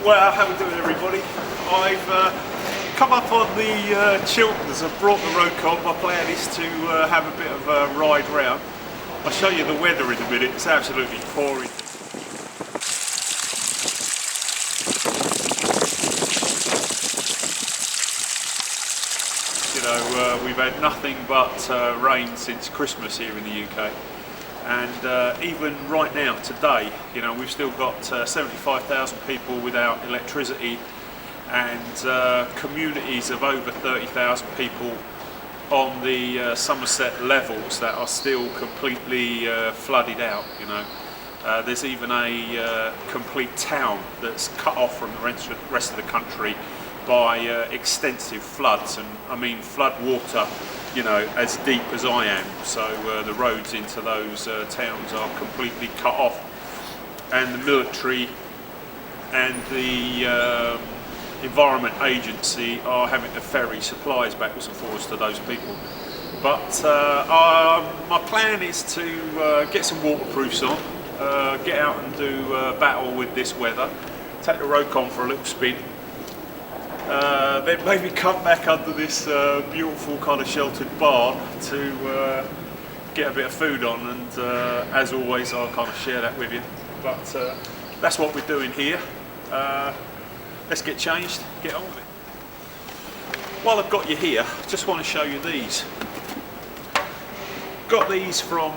Well, how we doing, everybody? I've come up on the Chilterns and brought the Roach-kon. My plan is to have a bit of a ride round. I'll show you the weather in a minute. It's absolutely pouring. You know, we've had nothing but rain since Christmas here in the UK. And even right now, today, you know, we've still got 75,000 people without electricity and communities of over 30,000 people on the Somerset levels that are still completely flooded out, you know. There's even a complete town that's cut off from the rest of the country by extensive floods, and I mean flood water, you know, as deep as I am. So the roads into those towns are completely cut off, and the military and the Environment Agency are having to ferry supplies backwards and forwards to those people. But my plan is to get some waterproofs on, get out and do battle with this weather, take the Roach-kon for a little spin, then maybe come back under this beautiful kind of sheltered barn to get a bit of food on, and as always I'll kind of share that with you. But that's what we're doing here. Let's get changed, get on with it. While I've got you here, I just want to show you these. Got these from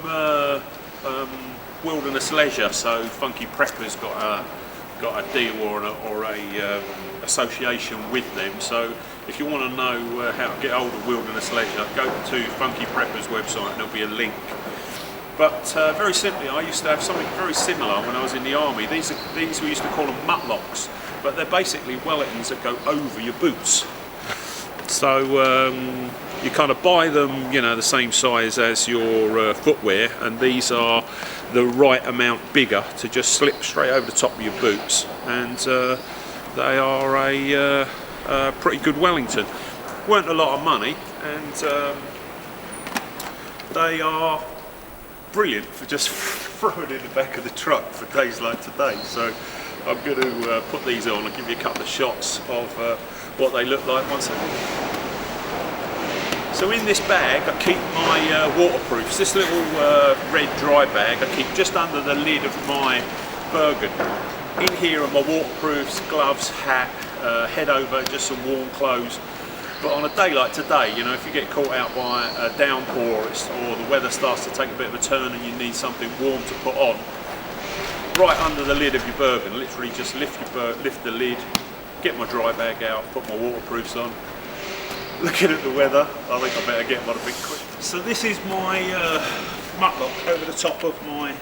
Wilderness Leisure, so Funky Prepper's got a deal or a association with them. So if you want to know how to get hold of Wilderness Leisure, go to Funky Prepper's website and there'll be a link. But very simply, I used to have something very similar when I was in the army. These we used to call them mutlocks, but they're basically Wellingtons that go over your boots. So you kind of buy them, you know, the same size as your footwear, and these are the right amount bigger to just slip straight over the top of your boots, and they are a pretty good Wellington. Weren't a lot of money, and they are brilliant for just throwing in the back of the truck for days like today. So I'm going to put these on and give you a couple of shots of what they look like once again. So in this bag I keep my waterproofs. This little red dry bag I keep just under the lid of my Bergen. In here are my waterproofs, gloves, hat, head over, just some warm clothes. But on a day like today, you know, if you get caught out by a downpour or the weather starts to take a bit of a turn and you need something warm to put on, right under the lid of your Bergen, literally just lift the lid, get my dry bag out, put my waterproofs on. Looking at the weather, I think I better get them on a bit quick. So this is my mutlock over the top of my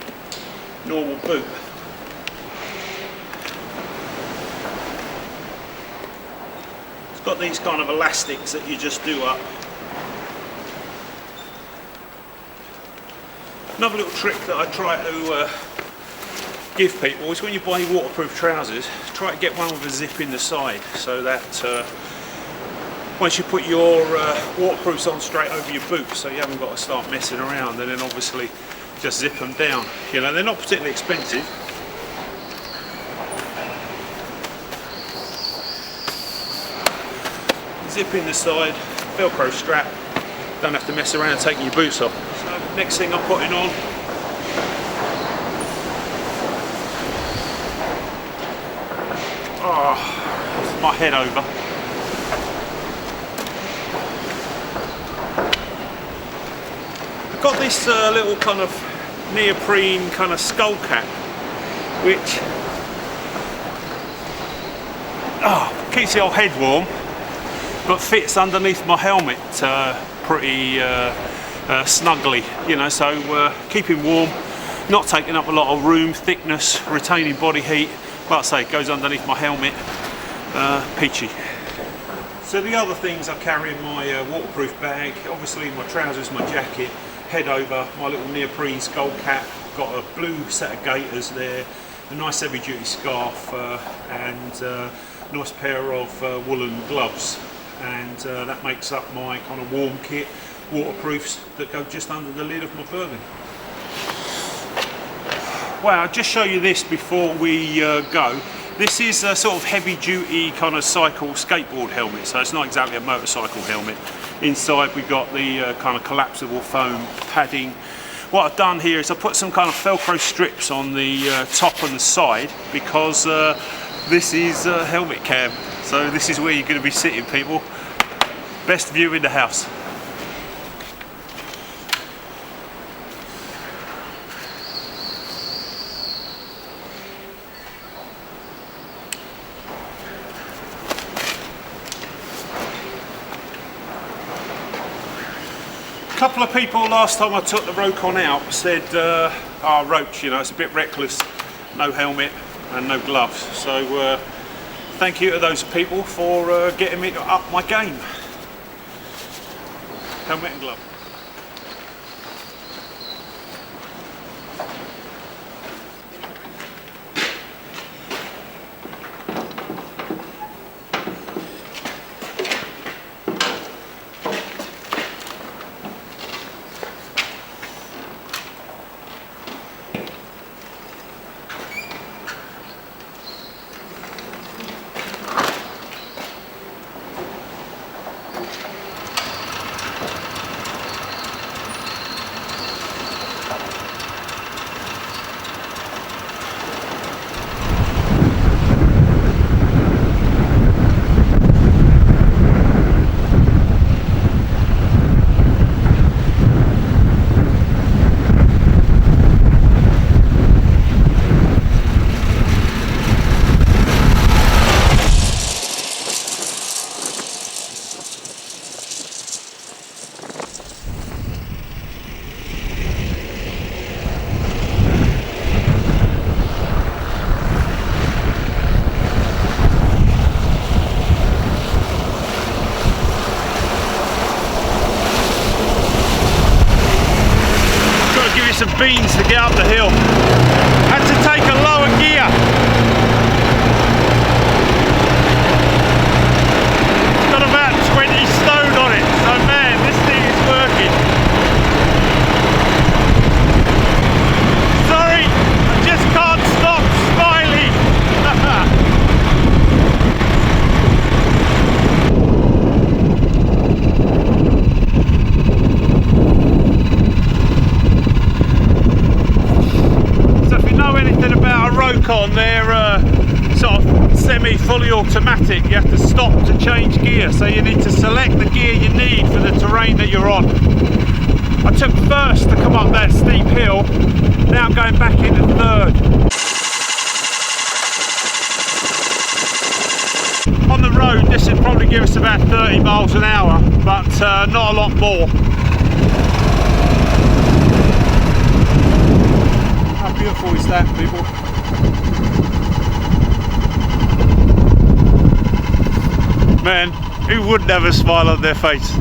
normal boot. It's got these kind of elastics that you just do up. Another little trick that I try to give people is when you buy waterproof trousers, try to get one with a zip in the side, so that once you put your waterproofs on straight over your boots, so you haven't got to start messing around, and then obviously just zip them down. You know, they're not particularly expensive. Zip in the side, Velcro strap, don't have to mess around taking your boots off. So next thing I'm putting on, my head over. I've got this little kind of neoprene kind of skull cap, which keeps the old head warm, but fits underneath my helmet pretty snugly, you know, so keeping warm, not taking up a lot of room, thickness, retaining body heat. Like I say, it goes underneath my helmet, peachy. So the other things I carry in my waterproof bag, obviously my trousers, my jacket, head over, my little neoprene skull cap, got a blue set of gaiters there, a nice heavy duty scarf, and a nice pair of woolen gloves, and that makes up my kind of warm kit, waterproofs that go just under the lid of my Bergen. Well, I'll just show you this before we go. This is a sort of heavy duty kind of cycle skateboard helmet, so it's not exactly a motorcycle helmet. Inside we've got the kind of collapsible foam padding. What I've done here is I put some kind of Velcro strips on the top and the side, because this is a helmet cam, so this is where you're going to be sitting, people. Best view in the house. A couple of people last time I took the Roach-kon out said, oh, Roach, you know, it's a bit reckless, no helmet and no gloves. So thank you to those people for getting me to up my game. Helmet and glove. Some beans to get up the hill. Had to take a lower gear. It's got about 20 stone on it, so man, this thing is working. Sorry, I just can't stop smiling. Roach-kon, they're sort of semi-fully automatic. You have to stop to change gear, so you need to select the gear you need for the terrain that you're on. I took first to come up that steep hill, now I'm going back into third. On the road this would probably give us about 30 miles an hour, but not a lot more. How beautiful is that, people? Man, who wouldn't have a smile on their face?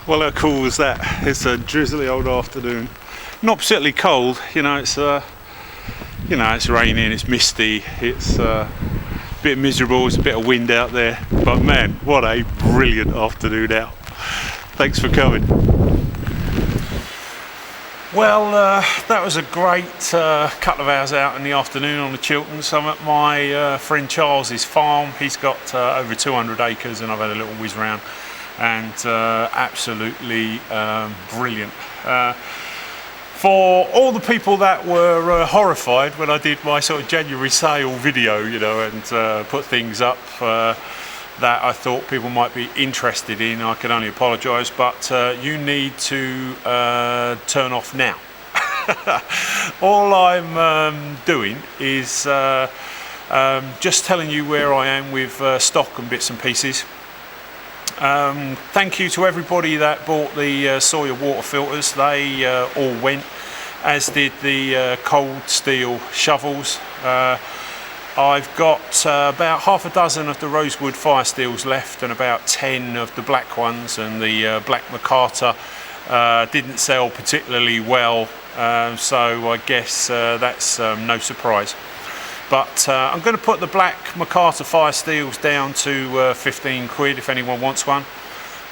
Well, how cool was that? It's a drizzly old afternoon. Not particularly cold, you know. It's it's raining, it's misty, it's a bit miserable. There's a bit of wind out there, but man, what a brilliant afternoon out. Thanks for coming. Well, that was a great couple of hours out in the afternoon on the Chilterns. I'm at my friend Charles's farm. He's got over 200 acres, and I've had a little whiz round. And absolutely brilliant. For all the people that were horrified when I did my sort of January sale video, you know, and put things up that I thought people might be interested in, I can only apologise, but you need to turn off now. All I'm doing is just telling you where I am with stock and bits and pieces. Thank you to everybody that bought the Sawyer water filters. They all went. as did the cold steel shovels. I've got about half a dozen of the rosewood fire steels left and about 10 of the black ones, and the black McCarter didn't sell particularly well, so I guess that's no surprise. But I'm going to put the black McCarter fire steels down to 15 quid if anyone wants one.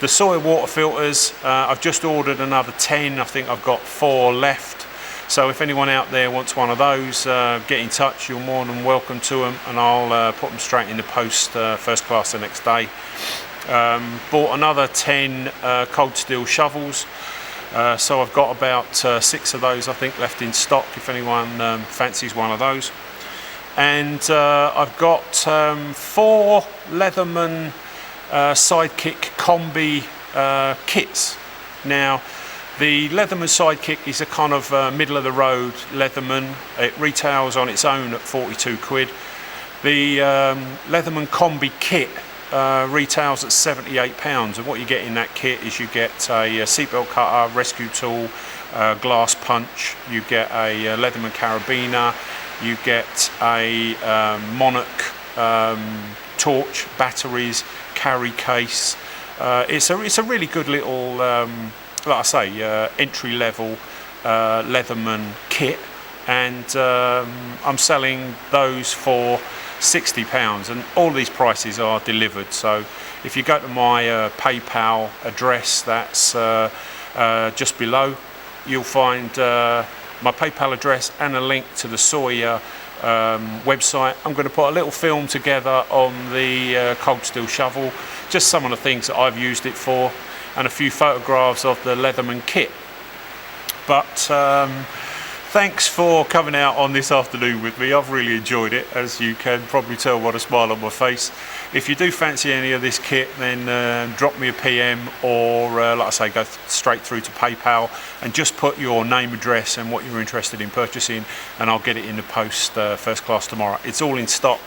The Sawyer water filters, I've just ordered another 10. I think I've got 4 left. So if anyone out there wants one of those, get in touch. You're more than welcome to them, and I'll put them straight in the post first class the next day. Bought another 10 cold steel shovels. So I've got about 6 of those I think left in stock if anyone fancies one of those. And I've got 4 Leatherman Sidekick Combi kits. Now the Leatherman Sidekick is a kind of middle of the road Leatherman. It retails on its own at 42 quid. The Leatherman Combi kit retails at £78, and what you get in that kit is you get a seatbelt cutter, rescue tool, glass punch, you get a Leatherman carabiner, you get a Monarch torch, batteries, carry case. It's a really good little, like I say, entry level Leatherman kit, and I'm selling those for £60, and all these prices are delivered. So if you go to my PayPal address, that's just below, you'll find my PayPal address and a link to the Sawyer website. I'm going to put a little film together on the cold steel shovel, just some of the things that I've used it for, and a few photographs of the Leatherman kit. But thanks for coming out on this afternoon with me. I've really enjoyed it, as you can probably tell by the smile on my face. If you do fancy any of this kit, then drop me a PM, or like I say, go straight through to PayPal and just put your name, address and what you're interested in purchasing, and I'll get it in the post first class tomorrow. It's all in stock.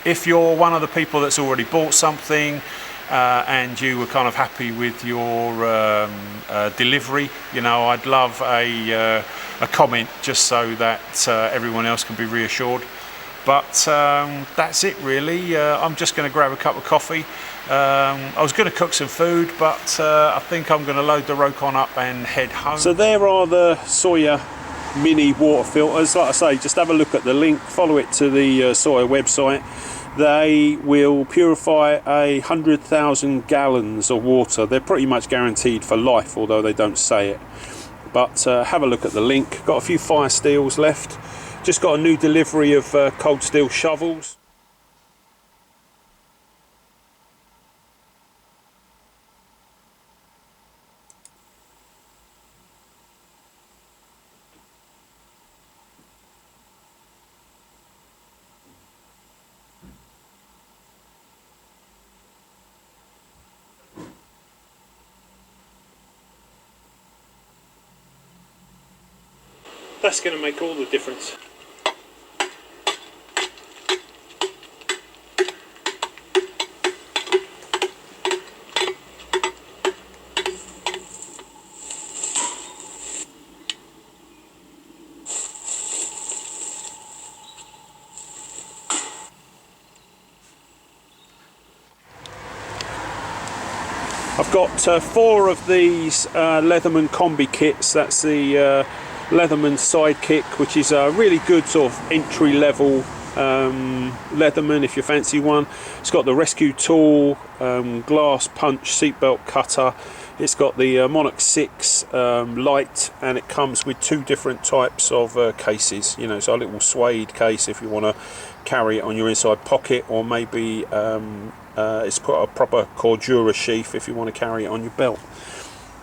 If you're one of the people that's already bought something and you were kind of happy with your delivery, you know, I'd love a comment, just so that everyone else can be reassured. But that's it really. I'm just going to grab a cup of coffee. I was going to cook some food, but I think I'm going to load the Roach-kon up and head home. So there are the Sawyer mini water filters. Like I say, just have a look at the link, follow it to the Sawyer website. They will purify 100,000 gallons of water. They're pretty much guaranteed for life, although they don't say it. But have a look at the link. Got a few fire steels left. Just got a new delivery of cold steel shovels. That's going to make all the difference. I've got 4 of these Leatherman Combi kits. That's the Leatherman Sidekick, which is a really good sort of entry level Leatherman if you fancy one. It's got the rescue tool, glass punch, seatbelt cutter. It's got the Monarch 6 light, and it comes with 2 different types of cases. You know, so a little suede case if you want to carry it on your inside pocket, or maybe it's got a proper Cordura sheath if you want to carry it on your belt.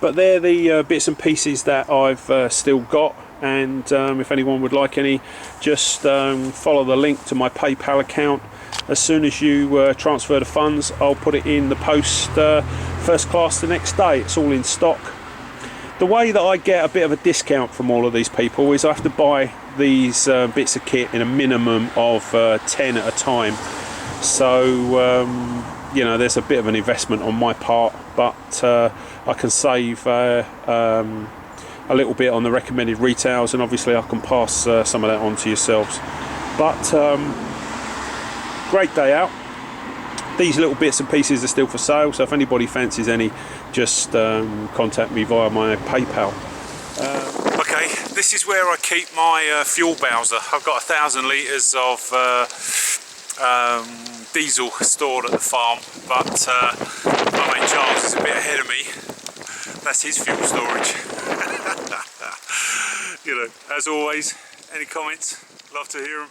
But they're the bits and pieces that I've still got, and if anyone would like any, just follow the link to my PayPal account. As soon as you transfer the funds, I'll put it in the post first class the next day. It's all in stock. The way that I get a bit of a discount from all of these people is I have to buy these bits of kit in a minimum of 10 at a time. So you know, there's a bit of an investment on my part, but I can save a little bit on the recommended retails, and obviously I can pass some of that on to yourselves. But great day out. These little bits and pieces are still for sale, so if anybody fancies any, just contact me via my PayPal. Okay, this is where I keep my fuel bowser. I've got 1,000 litres of diesel stored at the farm, but my mate Charles is a bit ahead of me. That's his fuel storage. You know, as always, any comments? Love to hear them.